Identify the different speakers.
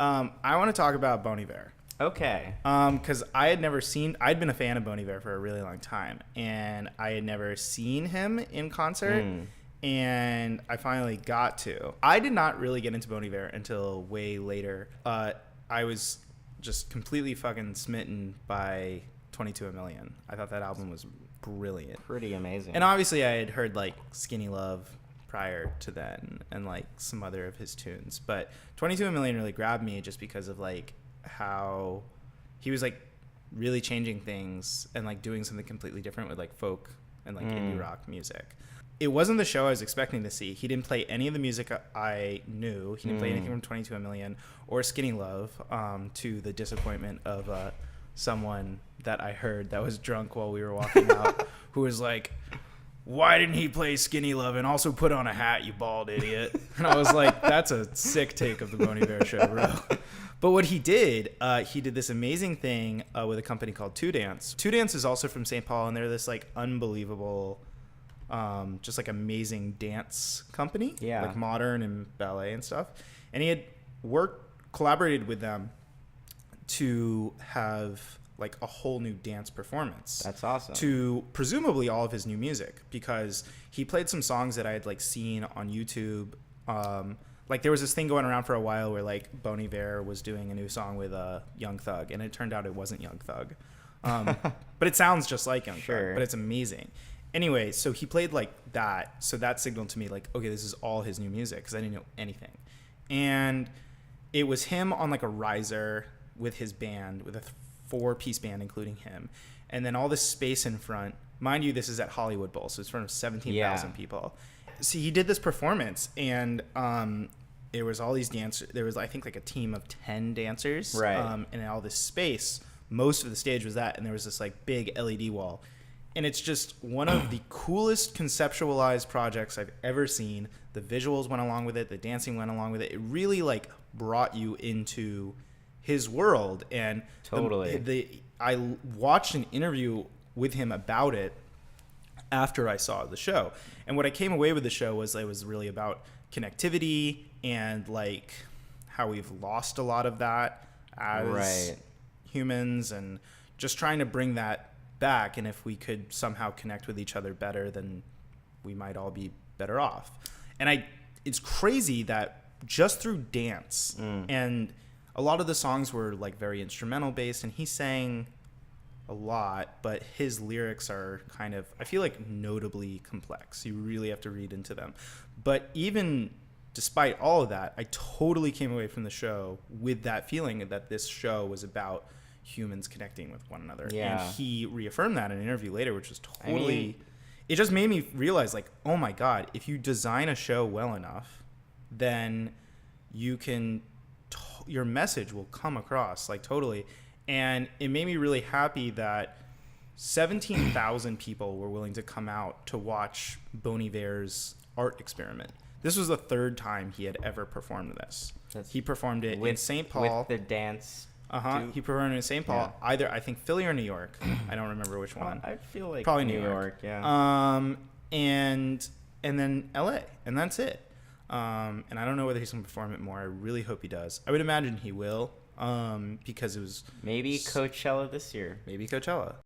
Speaker 1: I want to talk about Bon Iver.
Speaker 2: Okay.
Speaker 1: Because I'd been a fan of Bon Iver for a really long time, and I had never seen him in concert, and I finally got to. I did not really get into Bon Iver until way later. I was just completely fucking smitten by 22 A Million. I thought that album was brilliant.
Speaker 2: Pretty amazing.
Speaker 1: And obviously I had heard like Skinny Love prior to then and like some other of his tunes, but 22 A Million really grabbed me just because of like how he was like really changing things and like doing something completely different with like folk and like indie rock music. It wasn't the show I was expecting to see. He didn't play any of the music I knew. He didn't play anything from 22 A Million or Skinny Love, to the disappointment of someone that I heard that was drunk while we were walking out who was like, why didn't he play Skinny Love and also put on a hat, you bald idiot? And I was like, that's a sick take of the Bon Iver show, bro. But what he did this amazing thing with a company called Two Dance. Two Dance is also from St. Paul, and they're this like unbelievable, just like amazing dance company, like modern and ballet and stuff. And he had collaborated with them to have like a whole new dance performance.
Speaker 2: That's awesome.
Speaker 1: To presumably all of his new music, because he played some songs that I had like seen on YouTube. Like there was this thing going around for a while where like Bon Iver was doing a new song with Young Thug, and it turned out it wasn't Young Thug. But it sounds just like Young Thug, but it's amazing. Anyway, so he played like that. So that signaled to me like, okay, this is all his new music, because I didn't know anything. And it was him on like a riser with his band, with a 4-piece band, including him. And then all this space in front. Mind you, this is at Hollywood Bowl, so it's in front of 17,000 people. So he did this performance, and there was all these dancers. There was, I think, like a team of 10 dancers.
Speaker 2: Right.
Speaker 1: And all this space, most of the stage was that, and there was this like big LED wall. And it's just one of the coolest conceptualized projects I've ever seen. The visuals went along with it. The dancing went along with it. It really like brought you into his world. And
Speaker 2: totally.
Speaker 1: I watched an interview with him about it after I saw the show. And what I came away with the show was it was really about connectivity and like how we've lost a lot of that as humans, and just trying to bring that back. And if we could somehow connect with each other better, then we might all be better off. And it's crazy that just through dance, and a lot of the songs were like very instrumental based, and he sang a lot, but his lyrics are kind of, I feel like, notably complex. You really have to read into them. But even despite all of that, I totally came away from the show with that feeling that this show was about humans connecting with one another.
Speaker 2: Yeah.
Speaker 1: And he reaffirmed that in an interview later, which was totally... it just made me realize, like, oh my God, if you design a show well enough, then you can... your message will come across, like, totally. And it made me really happy that 17,000 people were willing to come out to watch Bon Iver's art experiment. This was the third time he had ever performed this. He performed it in St. Paul.
Speaker 2: With the dance.
Speaker 1: He performed it in St. Paul, either, I think, Philly or New York. I don't remember which one.
Speaker 2: I feel like
Speaker 1: probably
Speaker 2: New York,
Speaker 1: and then LA, and that's it. And I don't know whether he's going to perform it more. I really hope he does. I would imagine he will, because it was...
Speaker 2: Maybe Coachella this year.
Speaker 1: Maybe Coachella.